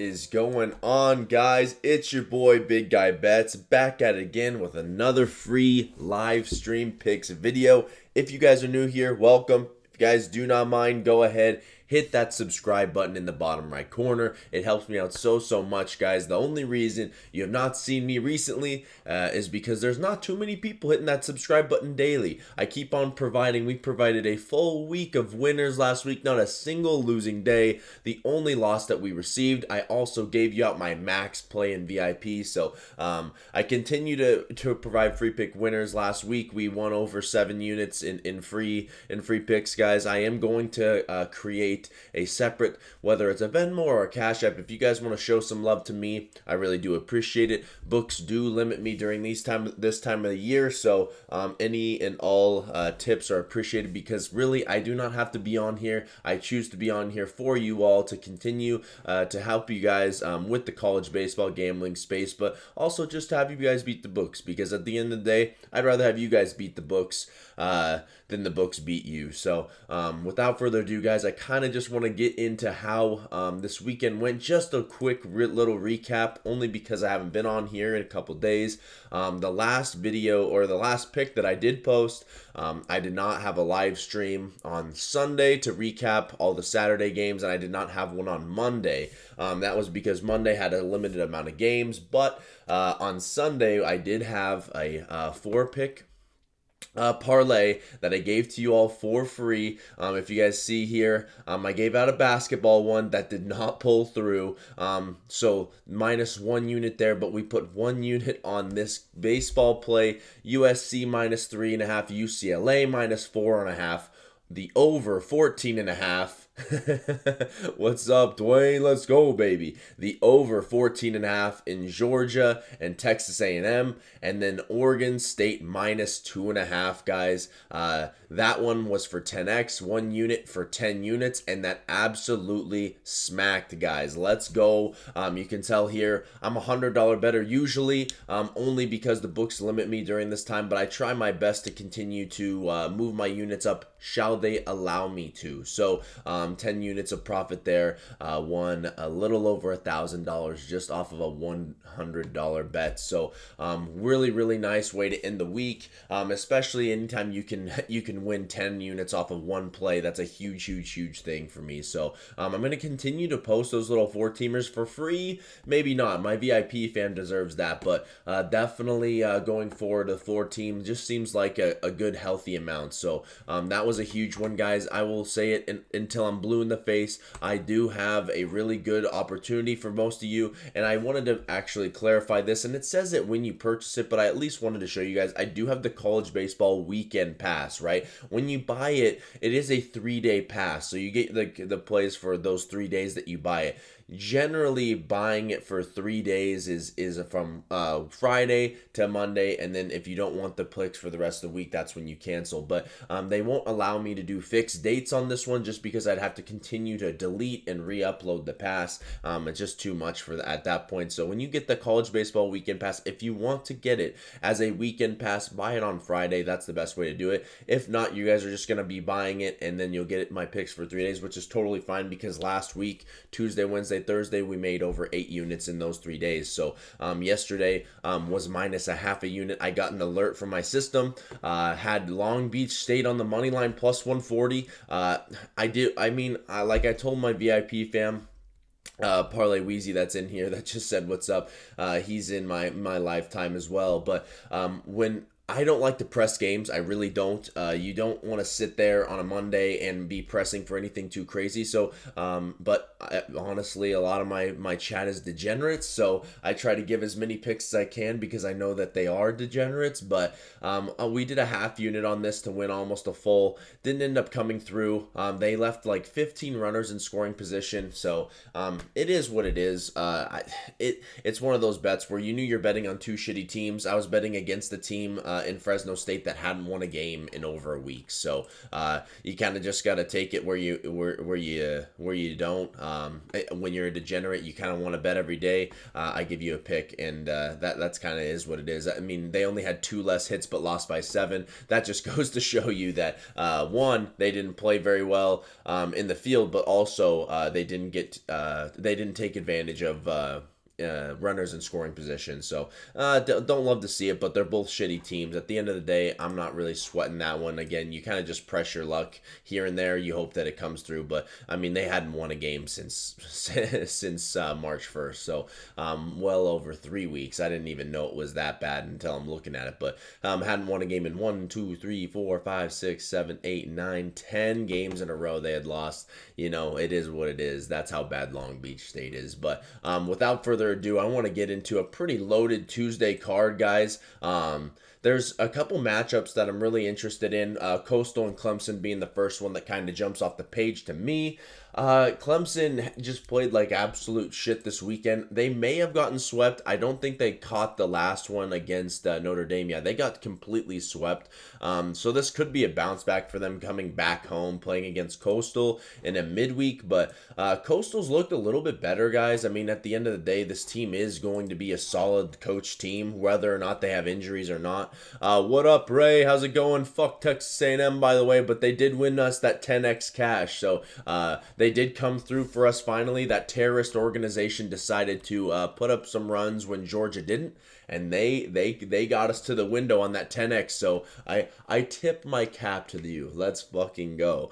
is going on, guys? It's your boy Big Guy Bets back at it again with another free live stream picks video. If you guys are new here, welcome. If you guys do not mind, go ahead, hit that subscribe button in the bottom right corner. It helps me out so much, guys. The only reason you have not seen me recently is because there's not too many people hitting that subscribe button daily. I keep on providing. We provided a full week of winners last week, not a single losing day. The only loss that we received, I also gave you out my max play in VIP. So I continue to provide free pick winners. Last week we won over 7 units in free picks, guys. I am going to create a separate, whether it's a Venmo or a Cash App. If you guys want to show some love to me, I really do appreciate it. Books do limit me during this time of the year, so any and all tips are appreciated, because really I do not have to be on here. I choose to be on here for you all to continue to help you guys with the college baseball gambling space, but also just to have you guys beat the books, because at the end of the day, I'd rather have you guys beat the books than the books beat you. So without further ado, guys, I kind of just want to get into how this weekend went. Just a quick little recap, only because I haven't been on here in a couple days. The last video, or the last pick that I did post, I did not have a live stream on Sunday to recap all the Saturday games, and I did not have one on Monday. That was because Monday had a limited amount of games, but on Sunday I did have a 4-pick parlay that I gave to you all for free. If you guys see here, I gave out a basketball one that did not pull through, so -1 unit there, but we put 1 unit on this baseball play: USC -3.5, UCLA -4.5, the over 14.5. What's up, Dwayne? Let's go, baby. The over 14.5 in Georgia and Texas A&M, and then Oregon State -2.5, guys. That one was for 10x, 1 unit for 10 units, and that absolutely smacked, guys. Let's go. You can tell here I'm $100 better usually, only because the books limit me during this time, but I try my best to continue to move my units up, shall they allow me to. So 10 units of profit there, won a little over $1,000 just off of a $100 bet. So really nice way to end the week, especially anytime you can win 10 units off of one play. That's a huge thing for me. So I'm going to continue to post those little 4-teamers for free. Maybe not, my VIP fam deserves that, but definitely going forward, the 4-team just seems like a good healthy amount. So that was a huge one, guys. I will say it until I'm blue in the face. I do have a really good opportunity for most of you, and I wanted to actually clarify this, and it says it when you purchase it, but I at least wanted to show you guys. I do have the college baseball weekend pass, right? When you buy it, it is a 3-day pass, so you get the plays for those 3 days that you buy it. Generally, buying it for 3 days is from Friday to Monday, and then if you don't want the picks for the rest of the week, that's when you cancel. But they won't allow me to do fixed dates on this one, just because I'd have to continue to delete and re-upload the pass. It's just too much for at that point. So when you get the college baseball weekend pass, if you want to get it as a weekend pass, buy it on Friday. That's the best way to do it. If not, you guys are just going to be buying it, and then you'll get my picks for 3 days, which is totally fine, because last week, Tuesday, Wednesday, Thursday, we made over 8 units in those 3 days. So yesterday was -0.5 unit. I got an alert from my system. Had Long Beach State on the money line +140. Like I told my VIP fam, Parlay Wheezy that's in here, that just said what's up. He's in my lifetime as well. But when I don't like to press games, I really don't. You don't want to sit there on a Monday and be pressing for anything too crazy. So, but honestly, a lot of my chat is degenerates, so I try to give as many picks as I can, because I know that they are degenerates. But we did a half unit on this to win almost a full. Didn't end up coming through. They left like 15 runners in scoring position, so it is what it is. It's one of those bets where you knew you're betting on 2 shitty teams. I was betting against the team in Fresno State that hadn't won a game in over a week. So you kind of just got to take it where you don't. When you're a degenerate, you kind of want to bet every day. I give you a pick, and that's kind of is what it is. I mean, they only had 2 less hits but lost by 7. That just goes to show you that one, they didn't play very well in the field, but also they didn't take advantage of runners in scoring position. So don't love to see it, but they're both shitty teams. At the end of the day, I'm not really sweating that one. Again, you kind of just press your luck here and there. You hope that it comes through, but I mean, they hadn't won a game since March 1st, so well over 3 weeks. I didn't even know it was that bad until I'm looking at it, but hadn't won a game in 1, 2, 3, 4, 5, 6, 7, 8, 9, 10 games in a row they had lost. You know, it is what it is. That's how bad Long Beach State is. But without further ado, I want to get into a pretty loaded Tuesday card, guys. There's a couple matchups that I'm really interested in. Coastal and Clemson being the first one that kind of jumps off the page to me. Clemson just played like absolute shit this weekend. They may have gotten swept. I don't think they caught the last one against Notre Dame. Yeah, they got completely swept. So this could be a bounce back for them coming back home, playing against Coastal in a midweek. But Coastal's looked a little bit better, guys. I mean, at the end of the day, this team is going to be a solid coach team, whether or not they have injuries or not. What up, Ray? How's it going? Fuck Texas A&M, by the way, but they did win us that 10x cash. So they did come through for us finally. That terrorist organization decided to put up some runs when Georgia didn't, and they got us to the window on that 10x. So I tip my cap to you. Let's fucking go.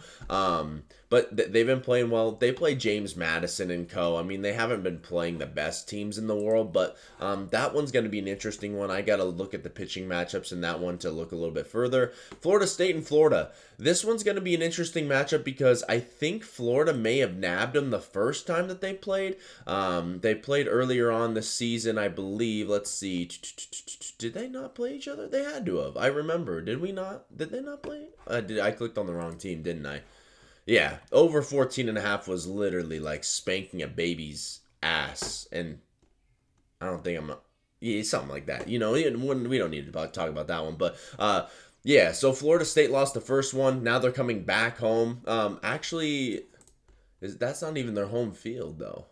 But they've been playing well. They play James Madison and co. I mean, they haven't been playing the best teams in the world, but that one's going to be an interesting one. I got to look at the pitching matchups in that one to look a little bit further. Florida State and Florida. This one's going to be an interesting matchup because I think Florida may have nabbed them the first time that they played. They played earlier on this season, I believe. Let's see. Did they not play each other? They had to have. I remember. Did we not? Did they not play? I clicked on the wrong team, didn't I? Yeah, over 14.5 was literally like spanking a baby's ass, and I don't think yeah, something like that. You know, we don't need to talk about that one, but yeah. So Florida State lost the first one. Now they're coming back home. Actually, that's not even their home field though.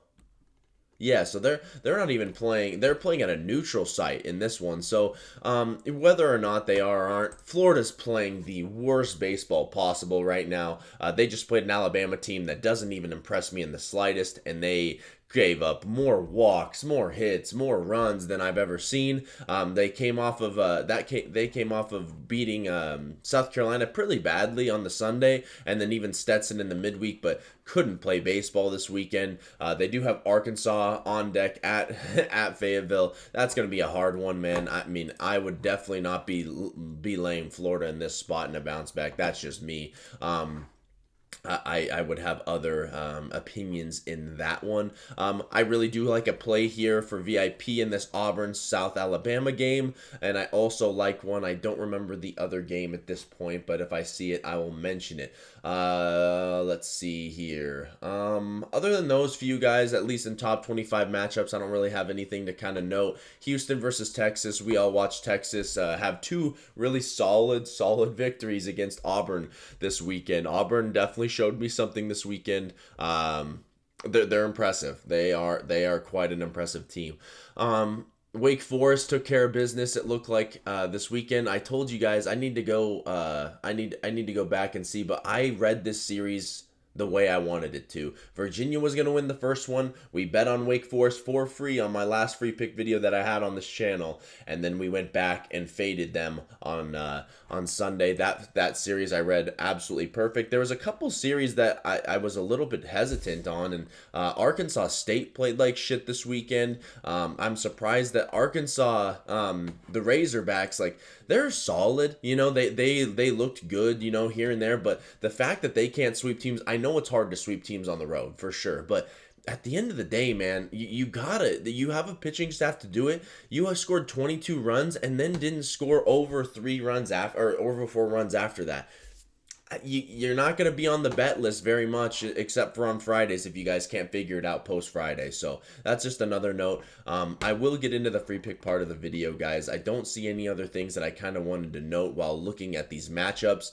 Yeah, so they're not even playing. They're playing at a neutral site in this one. So whether or not they are or aren't, Florida's playing the worst baseball possible right now. They just played an Alabama team that doesn't even impress me in the slightest, and they gave up more walks, more hits, more runs than I've ever seen. They came off of they came off of beating South Carolina pretty badly on the Sunday, and then even Stetson in the midweek, but couldn't play baseball this weekend. They do have Arkansas on deck at at Fayetteville. That's going to be a hard one, man. I mean, I would definitely not be laying Florida in this spot in a bounce back. That's just me. I would have other opinions in that one. I really do like a play here for VIP in this Auburn-South Alabama game, and I also like one. I don't remember the other game at this point, but if I see it, I will mention it. Let's see here. Other than those few guys, at least in top 25 matchups, I don't really have anything to kind of note. Houston versus Texas. We all watched Texas have 2 really solid victories against Auburn this weekend. Auburn definitely showed me something this weekend. They're impressive. They are quite an impressive team. Wake Forest took care of business. It looked like this weekend. I told you guys I need to go. I need to go back and see. But I read this series the way I wanted it to. Virginia was going to win the first one. We bet on Wake Forest for free on my last free pick video that I had on this channel, and then we went back and faded them on Sunday. That series I read absolutely perfect. There was a couple series that I was a little bit hesitant on, and Arkansas State played like shit this weekend. I'm surprised that Arkansas, the Razorbacks, like, they're solid. You know, they looked good, you know, here and there, but the fact that they can't sweep teams, I know it's hard to sweep teams on the road for sure, but at the end of the day, man, you have a pitching staff to do it. You have scored 22 runs and then didn't score over 3 runs after, or over 4 runs after that. you're not going to be on the bet list very much, except for on Fridays if you guys can't figure it out post Friday. So that's just another note. I will get into the free pick part of the video, guys. I don't see any other things that I kind of wanted to note while looking at these matchups.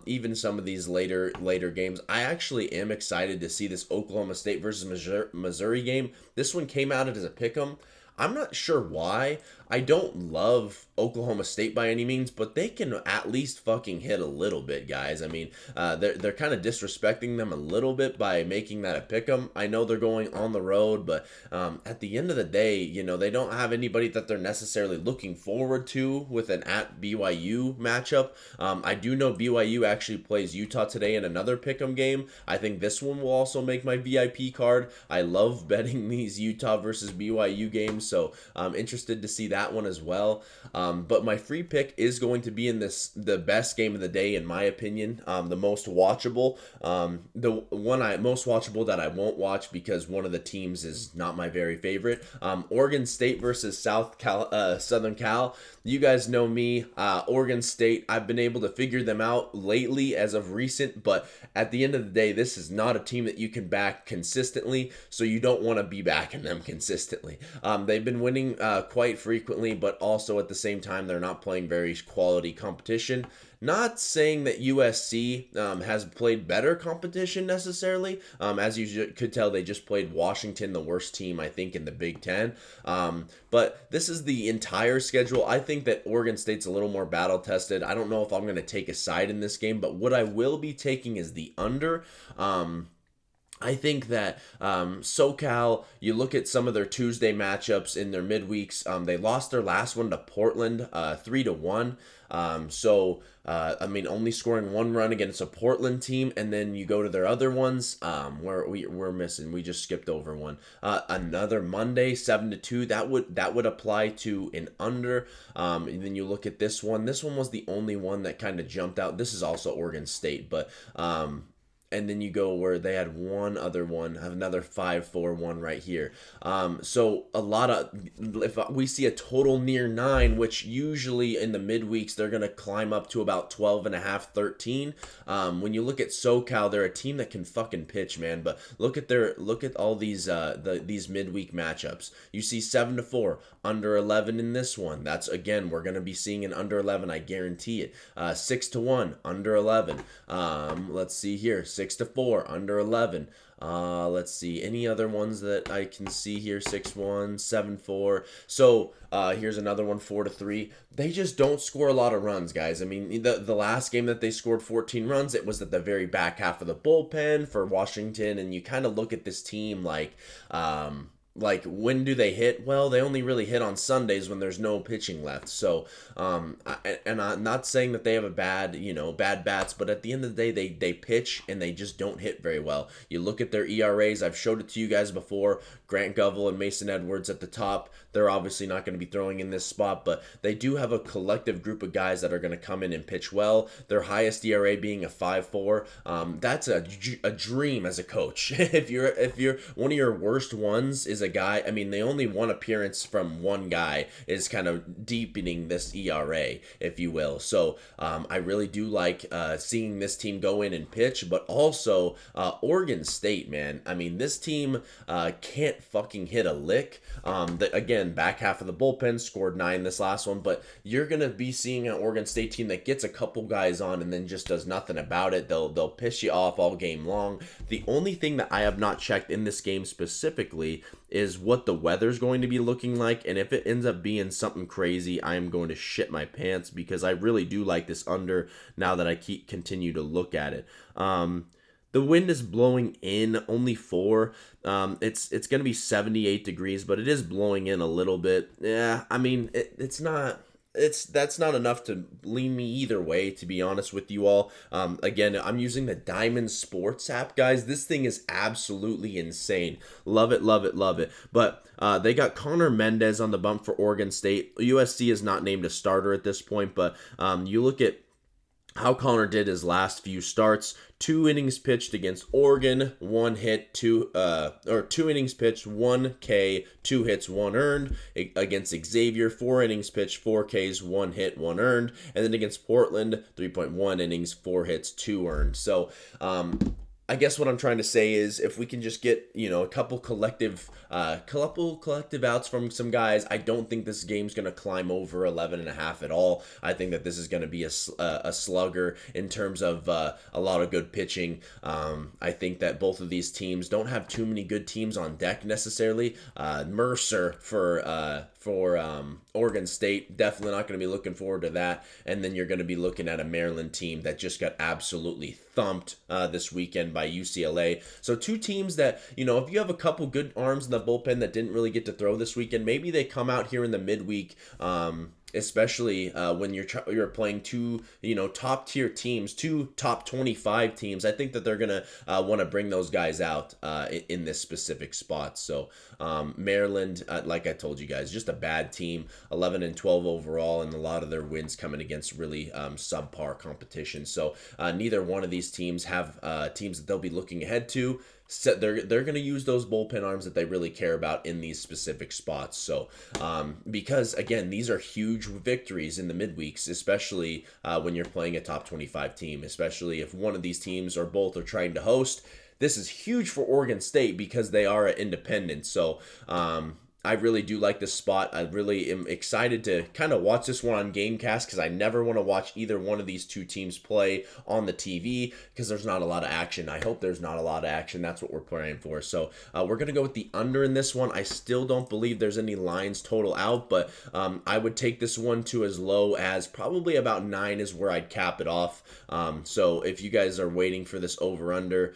Even some of these later games, I actually am excited to see this Oklahoma State versus Missouri game. This one came out as a pick'em. I'm not sure why. I don't love Oklahoma State by any means, but they can at least fucking hit a little bit, guys. I mean, they're kind of disrespecting them a little bit by making that a pick'em. I know they're going on the road, but at the end of the day, you know, they don't have anybody that they're necessarily looking forward to with an at BYU matchup. I do know BYU actually plays Utah today in another pick'em game. I think this one will also make my VIP card. I love betting these Utah versus BYU games, so I'm interested to see that one as well. But my free pick is going to be in the best game of the day, in my opinion. The most watchable. The one most watchable that I won't watch because one of the teams is not my very favorite. Oregon State versus Southern Cal. You guys know me. Oregon State, I've been able to figure them out lately as of recent, but at the end of the day, this is not a team that you can back consistently, so you don't want to be backing them consistently. They've been winning quite frequently, but also at the same time, they're not playing very quality competition. Not saying that USC has played better competition necessarily. As you could tell, they just played Washington, the worst team, I think, in the Big Ten. But this is the entire schedule. I think that Oregon State's a little more battle-tested. I don't know if I'm going to take a side in this game, but what I will be taking is the under. I think that SoCal, you look at some of their Tuesday matchups in their midweeks, they lost their last one to Portland 3-1. I mean, only scoring one run against a Portland team, and then you go to their other ones where we're missing. We just skipped over one. Another Monday, 7-2. That would apply to an under. And then you look at this one. This one was the only one that kind of jumped out. This is also Oregon State, but and then you go where they had one other one, have another 5-4-1 right here. So a lot of, if we see a total near 9, which usually in the midweeks they're going to climb up to about 12.5, 13. When you look at SoCal, they're a team that can fucking pitch, man. But look at all these these midweek matchups. You see 7-4, under 11 in this one. That's, again, we're going to be seeing an under 11, I guarantee it. 6-1, under 11. Let's see here. 6-4, under 11. Let's see, any other ones that I can see here? 6-1, 7-4. So here's another one, 4-3. They just don't score a lot of runs, guys. I mean, the last game that they scored 14 runs, it was at the very back half of the bullpen for Washington, and you kind of look at this team like when do they hit? Well, they only really hit on Sundays when there's no pitching left. So, I'm not saying that they have a bad bats, but at the end of the day, they pitch and they just don't hit very well. You look at their ERAs. I've showed it to you guys before. Grant Govell and Mason Edwards at the top. They're obviously not going to be throwing in this spot, but they do have a collective group of guys that are going to come in and pitch well. Their highest ERA being a 5.4. That's a dream as a coach. if you're one of your worst ones is a guy, I mean, the only one appearance from one guy is kind of deepening this ERA, if you will. So I really do like seeing this team go in and pitch, but also Oregon State, man. I mean, this team can't fucking hit a lick. Again, back half of the bullpen, scored 9 this last one, but you're going to be seeing an Oregon State team that gets a couple guys on and then just does nothing about it. They'll piss you off all game long. The only thing that I have not checked in this game specifically is what the weather's going to be looking like, and if it ends up being something crazy, I am going to shit my pants because I really do like this under now that I continue to look at it. The wind is blowing in only 4. It's going to be 78 degrees, but it is blowing in a little bit. Yeah, I mean, that's not enough to lean me either way, to be honest with you all. Again, I'm using the Diamond Sports app, guys. This thing is absolutely insane. Love it, love it, love it. But they got Connor Mendez on the bump for Oregon State. USC is not named a starter at this point, but you look at how Connor did his last few starts. 2 innings pitched against Oregon, 1 hit, 2 innings pitched, 1 K, 2 hits, 1 earned. Against Xavier, 4 innings pitched, 4 Ks, 1 hit, 1 earned. And then against Portland, 3.1 innings, 4 hits, 2 earned. So I guess what I'm trying to say is if we can just get, a couple collective outs from some guys, I don't think this game's going to climb over 11.5 at all. I think that this is going to be a slugger in terms of a lot of good pitching. I think that both of these teams don't have too many good teams on deck necessarily. Mercer for Oregon State, definitely not going to be looking forward to that. And then you're going to be looking at a Maryland team that just got absolutely thumped this weekend by UCLA. So 2 teams that, if you have a couple good arms in the bullpen that didn't really get to throw this weekend, maybe they come out here in the midweek, especially when you're playing 2 top tier teams, 2 top 25 teams. I think that they're gonna want to bring those guys out in this specific spot. So Maryland, like I told you guys, just a bad team, 11-12 overall, and a lot of their wins coming against really subpar competition. So neither one of these teams have teams that they'll be looking ahead to. So they're going to use those bullpen arms that they really care about in these specific spots. So because, again, these are huge victories in the midweeks, especially when you're playing a top 25 team, especially if one of these teams or both are trying to host. This is huge for Oregon State because they are an independent. So I really do like this spot. I really am excited to kind of watch this one on Gamecast because I never want to watch either one of these 2 teams play on the TV because there's not a lot of action. I hope there's not a lot of action. That's what we're praying for. So we're going to go with the under in this one. I still don't believe there's any lines total out, but I would take this one to as low as probably about 9 is where I'd cap it off. So if you guys are waiting for this over-under,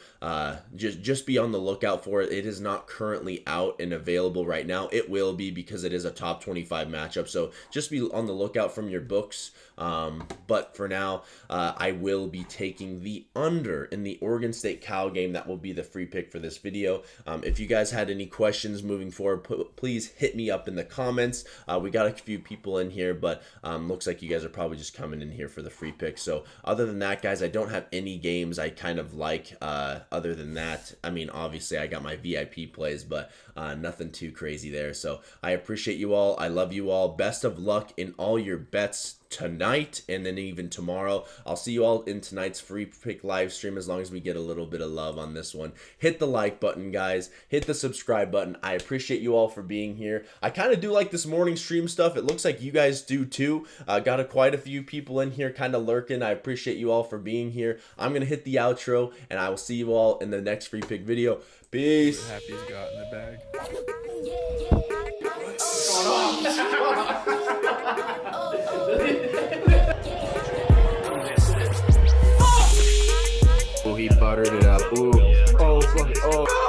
just be on the lookout for it. It is not currently out and available right now. It will be because it is a top 25 matchup. So just be on the lookout from your books. But for now, I will be taking the under in the Oregon State Cal game. That will be the free pick for this video. If you guys had any questions moving forward, please hit me up in the comments. We got a few people in here, but looks like you guys are probably just coming in here for the free pick. So other than that, guys, I don't have any games I kind of like other than that. I mean, obviously, I got my VIP plays, but nothing too crazy there. So I appreciate you all. I love you all. Best of luck in all your bets tonight and then even tomorrow. I'll see you all in tonight's free pick live stream as long as we get a little bit of love on this one. Hit the like button, guys. Hit the subscribe button. I appreciate you all for being here. I kind of do like this morning stream stuff. It looks like you guys do too. Got quite a few people in here kind of lurking. I appreciate you all for being here. I'm going to hit the outro and I will see you all in the next free pick video. Peace. Happy's got in the bag. Oh, he buttered it up. Ooh. Oh, fuck. Oh.